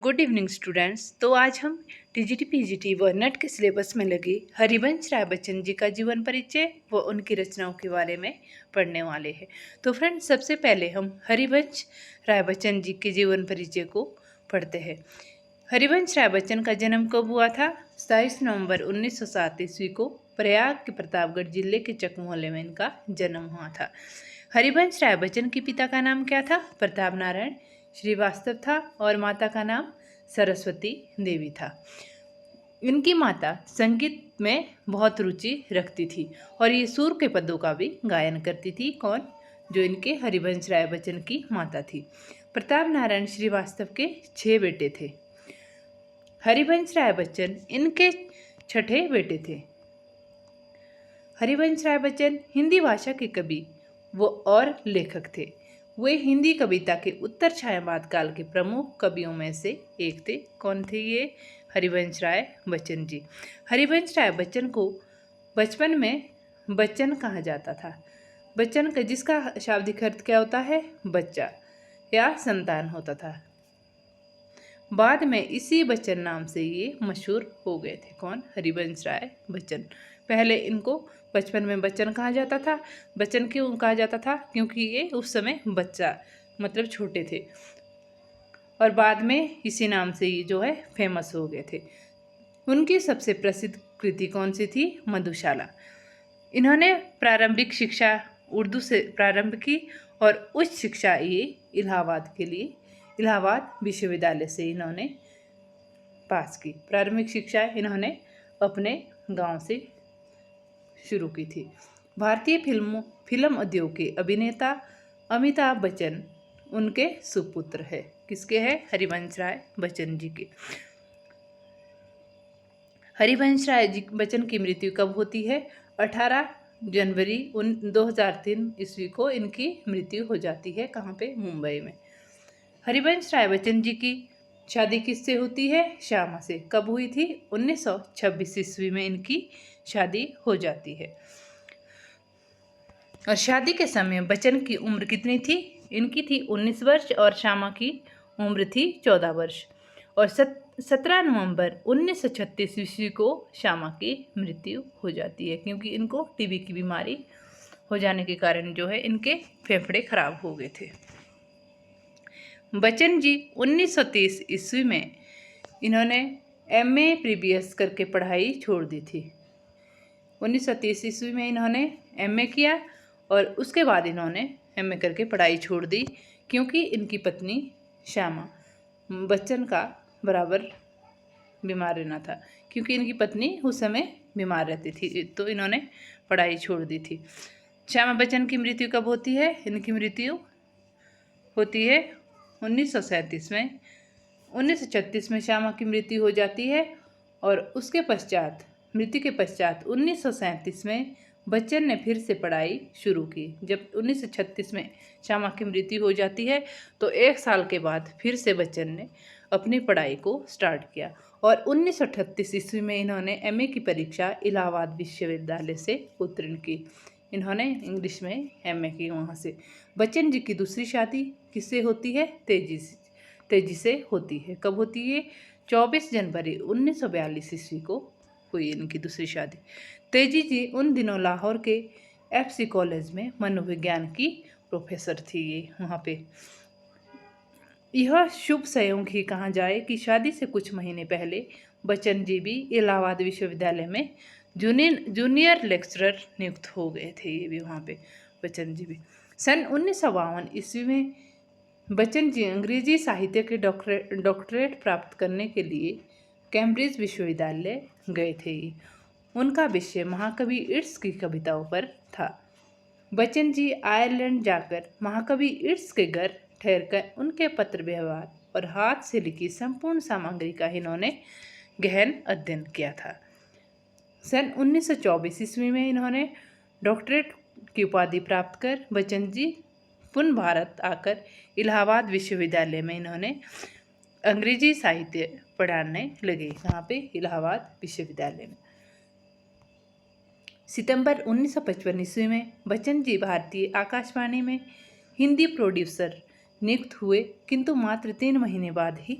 Good evening students. तो आज हम टीजीटी पीजीटी व नेट के सिलेबस में लगे हरिवंश राय बच्चन जी का जीवन परिचय व उनकी रचनाओं के बारे में पढ़ने वाले हैं। तो फ्रेंड्स, सबसे पहले हम हरिवंश राय बच्चन जी के जीवन परिचय को पढ़ते हैं। हरिवंश राय बच्चन का जन्म कब हुआ था? 27 नवंबर 1907 ईस्वी को प्रयाग के प्रतापगढ़ जिले के चक मोहल्ले में इनका जन्म हुआ था। हरिवंश राय बच्चन के पिता का नाम क्या था? प्रताप नारायण श्रीवास्तव था और माता का नाम सरस्वती देवी था। इनकी माता संगीत में बहुत रुचि रखती थी और ये सुर के पदों का भी गायन करती थी। कौन? जो इनके हरिवंश राय बच्चन की माता थी। प्रताप नारायण श्रीवास्तव के 6 बेटे थे। हरिवंश राय बच्चन इनके छठे बेटे थे। हरिवंश राय बच्चन हिंदी भाषा के कवि वो और लेखक थे। वे हिंदी कविता के उत्तर छायावाद काल के प्रमुख कवियों में से एक थे। कौन थे ये? हरिवंश राय बच्चन जी। हरिवंश राय बच्चन को बचपन में बच्चन कहा जाता था। बच्चन का जिसका शाब्दिक अर्थ क्या होता है? बच्चा या संतान होता था। बाद में इसी बच्चन नाम से ये मशहूर हो गए थे। कौन? हरिवंश राय बच्चन। पहले इनको बचपन में बच्चन कहा जाता था। बच्चन क्यों कहा जाता था? क्योंकि ये उस समय बच्चा मतलब छोटे थे और बाद में इसी नाम से ये जो है फेमस हो गए थे। उनकी सबसे प्रसिद्ध कृति कौन सी थी? मधुशाला। इन्होंने प्रारंभिक शिक्षा उर्दू से प्रारंभ की और उच्च शिक्षा ये इलाहाबाद विश्वविद्यालय से इन्होंने पास की। प्रारंभिक शिक्षा इन्होंने अपने गांव से शुरू की थी। भारतीय फिल्म उद्योग के अभिनेता अमिताभ बच्चन उनके सुपुत्र है। किसके है? हरिवंश राय बच्चन जी के। हरिवंश राय जी बच्चन की मृत्यु कब होती है? 18 जनवरी 2003 ईस्वी को इनकी मृत्यु हो जाती है। कहाँ पे? मुंबई में। हरिवंश राय बच्चन जी की शादी किससे होती है? श्यामा से। कब हुई थी? 1926 ईस्वी में इनकी शादी हो जाती है। और शादी के समय बच्चन की उम्र कितनी थी? इनकी थी 19 वर्ष और श्यामा की उम्र थी 14 वर्ष। और 17 नवंबर 1936 ईस्वी को श्यामा की मृत्यु हो जाती है, क्योंकि इनको टीबी की बीमारी हो जाने के कारण जो है इनके फेफड़े खराब हो गए थे। बच्चन जी 1930 ईस्वी में इन्होंने MA प्रीवियस करके पढ़ाई छोड़ दी थी। 1930 ईस्वी में इन्होंने MA किया और उसके बाद इन्होंने MA करके पढ़ाई छोड़ दी, क्योंकि इनकी पत्नी श्यामा बच्चन का बराबर बीमार रहना था। क्योंकि इनकी पत्नी उस समय बीमार रहती थी तो इन्होंने पढ़ाई छोड़ दी थी। श्यामा बच्चन की मृत्यु कब होती है? इनकी मृत्यु होती है 1937 में। 1936 में श्यामा की मृत्यु हो जाती है और उसके पश्चात मृत्यु के पश्चात 1937 में बच्चन ने फिर से पढ़ाई शुरू की। जब 1936 में श्यामा की मृत्यु हो जाती है तो 1 साल के बाद फिर से बच्चन ने अपनी पढ़ाई को स्टार्ट किया और 1938 ईस्वी में इन्होंने MA की परीक्षा इलाहाबाद विश्वविद्यालय से उत्तीर्ण की। इन्होंने इंग्लिश में MA की वहाँ से। बच्चन जी की दूसरी शादी किससे होती है? तेजी से होती है। कब होती है? 24 जनवरी 1942 ईस्वी को हुई इनकी दूसरी शादी। तेजी जी उन दिनों लाहौर के FC कॉलेज में मनोविज्ञान की प्रोफेसर थी। ये वहाँ पे यह शुभ संयोग ही कहा जाए कि शादी से कुछ महीने पहले बच्चन जी भी इलाहाबाद विश्वविद्यालय में जूनियर लेक्चरर नियुक्त हो गए थे। ये भी वहाँ पे बच्चन जी भी। सन 1952 ईस्वी में बच्चन जी अंग्रेजी साहित्य के डॉक्टरेट प्राप्त करने के लिए कैम्ब्रिज विश्वविद्यालय गए थे। उनका विषय महाकवि इर्स की कविताओं पर था। बच्चन जी आयरलैंड जाकर महाकवि इर्स के घर ठहरकर उनके पत्र व्यवहार और हाथ से लिखी संपूर्ण सामग्री का इन्होंने गहन अध्ययन किया था। सन 1924 ईस्वी में इन्होंने डॉक्टरेट की उपाधि प्राप्त कर बच्चन जी पुनः भारत आकर इलाहाबाद विश्वविद्यालय में इन्होंने अंग्रेजी साहित्य पढ़ाने लगे। यहाँ पे इलाहाबाद विश्वविद्यालय में। सितंबर 1955 ईस्वी में बच्चन जी भारतीय आकाशवाणी में हिंदी प्रोड्यूसर नियुक्त हुए, किंतु मात्र 3 महीने बाद ही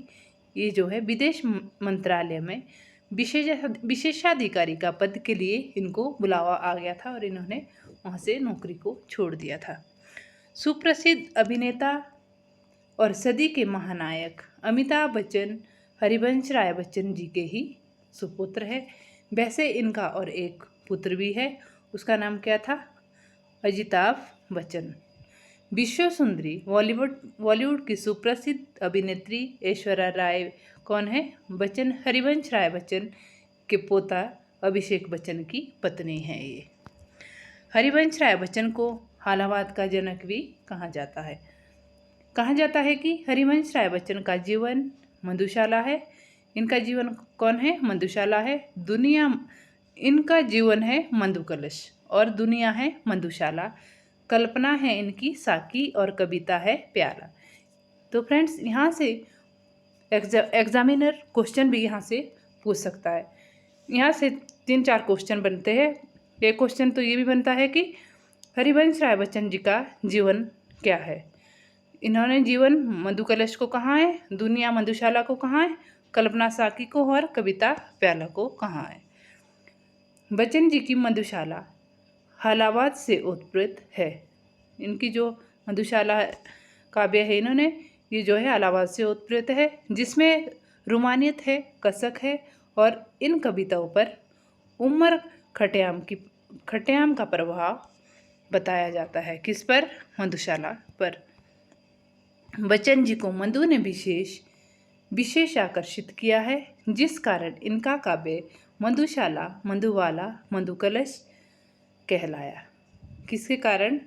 ये जो है विदेश मंत्रालय में विशेषाधिकारी का पद के लिए इनको बुलावा आ गया था और इन्होंने वहाँ से नौकरी को छोड़ दिया था। सुप्रसिद्ध अभिनेता और सदी के महानायक अमिताभ बच्चन हरिवंश राय बच्चन जी के ही सुपुत्र है। वैसे इनका और एक पुत्र भी है, उसका नाम क्या था? अजिताभ बच्चन। विश्व सुंदरी बॉलीवुड की सुप्रसिद्ध अभिनेत्री ऐश्वर्या राय कौन है? बच्चन हरिवंश राय बच्चन के पोता अभिषेक बच्चन की पत्नी है ये। हरिवंश राय बच्चन को हालावाद का जनक भी कहा जाता है। कहा जाता है कि हरिवंश राय बच्चन का जीवन मधुशाला है। इनका जीवन कौन है? मधुशाला है। दुनिया इनका जीवन है मधुकलश और दुनिया है मधुशाला। कल्पना है इनकी साकी और कविता है प्याला। तो फ्रेंड्स, यहाँ से एग्जामिनर क्वेश्चन भी यहाँ से पूछ सकता है। यहाँ से 3-4 क्वेश्चन बनते हैं। एक क्वेश्चन तो ये भी बनता है कि हरिवंश राय बच्चन जी का जीवन क्या है। इन्होंने जीवन मधुकलश को कहाँ है, दुनिया मधुशाला को कहाँ है, कल्पना साकी को और कविता प्याला को कहाँ है। बच्चन जी की मधुशाला हालावाद से उत्पन्न है। इनकी जो मधुशाला काव्य है इन्होंने ये जो है हालावाद से उत्पन्न है, जिसमें रुमानियत है, कसक है और इन कविताओं पर उमर खट्याम का प्रभाव बताया जाता है। किस पर? मधुशाला पर। बच्चन जी को मधु ने विशेष आकर्षित किया है, जिस कारण इनका काव्य मधुशाला, मधुबाला, मधुकलश कहलाया। किसके कारण?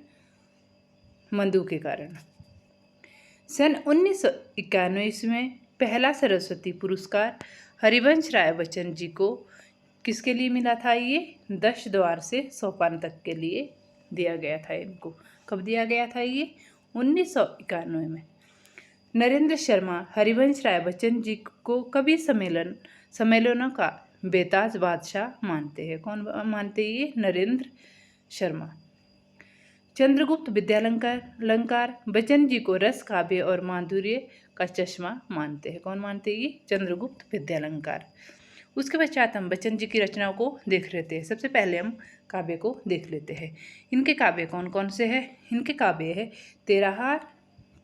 मधु के कारण। सन 1991 में पहला सरस्वती पुरस्कार हरिवंश राय बच्चन जी को किसके लिए मिला था? ये 10 द्वार से सोपान तक के लिए दिया गया था इनको। कब दिया गया था ये? 1991 में। नरेंद्र शर्मा हरिवंश राय बच्चन जी को कवि सम्मेलनों का बेताज बादशाह मानते हैं। कौन मानते हैं ये? नरेंद्र शर्मा। चंद्रगुप्त विद्यालंकार बच्चन जी को रस, काव्य और माधुर्य का चश्मा मानते हैं। कौन मानते हैं ये? चंद्रगुप्त विद्यालंकार। उसके पश्चात हम बच्चन जी की रचनाओं को देख लेते हैं। सबसे पहले हम काव्य को देख लेते हैं। इनके काव्य कौन कौन से हैं? इनके काव्य है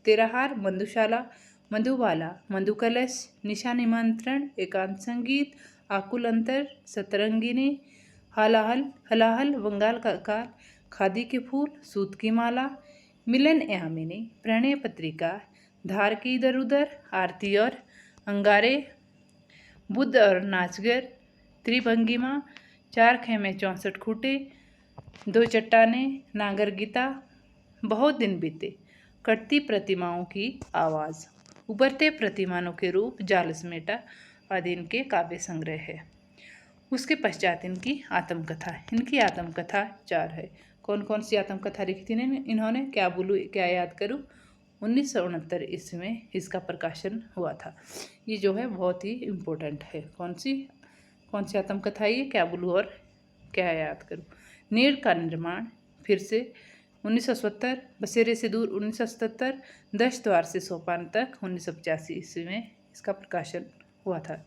तेराहार, मधुशाला, मधुबाला, मधुकलश, निशा निमंत्रण, एकांत संगीत, आकुल अंतर, सतरंगिनी, हलाहल, बंगाल का काल, खादी के फूल, सूत की माला, मिलन यामिनी, प्रणय पत्रिका, धार की इधर उधर, आरती और अंगारे, बुद्ध और नाचगर, त्रिभंगिमा, 4 खेमे 64 खूटे, 2 चट्टाने, नागर गीता, बहुत दिन बीते, कटती प्रतिमाओं की आवाज़, उभरते प्रतिमानों के रूप, जाल समेटा आदि इनके काव्य संग्रह है। उसके पश्चात इनकी आत्मकथा। इनकी आत्मकथा 4 है। कौन कौन सी आत्मकथा लिखी थी इन्होंने? क्या बोलूँ क्या याद करूँ? 1969 ईस्वी में इसका प्रकाशन हुआ था। ये जो है बहुत ही इम्पोर्टेंट है। कौन सी आत्मकथा है ये? क्या बोलूँ और क्या याद करूँ? नीड़ का निर्माण फिर से 1970, बसेरे से दूर 1977, 10 द्वार से सोपान तक 1985 ईस्वी में इसका प्रकाशन हुआ था।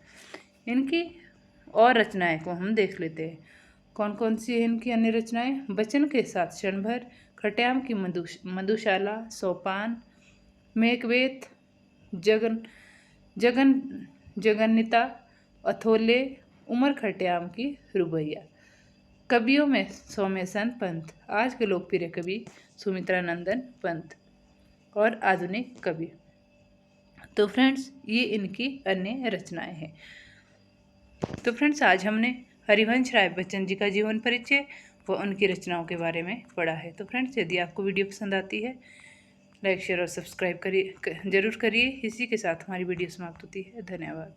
इनकी और रचनाएं को हम देख लेते हैं। कौन कौन सी है इनकी अन्य रचनाएं? बच्चन के साथ क्षण भर, खट्याम की मधुशाला, सोपान, मेघवेत, जगन्निता, अथोले, उमर खट्याम की रुबैया। कवियों में सोमेशन पंत, आज के लोकप्रिय कवि सुमित्रानंदन पंत और आधुनिक कवि। तो फ्रेंड्स, ये इनकी अन्य रचनाएं हैं। तो फ्रेंड्स, आज हमने हरिवंश राय बच्चन जी का जीवन परिचय व उनकी रचनाओं के बारे में पढ़ा है। तो फ्रेंड्स, यदि आपको वीडियो पसंद आती है, लाइक, शेयर और सब्सक्राइब जरूर करिए। इसी के साथ हमारी वीडियो समाप्त होती है। धन्यवाद।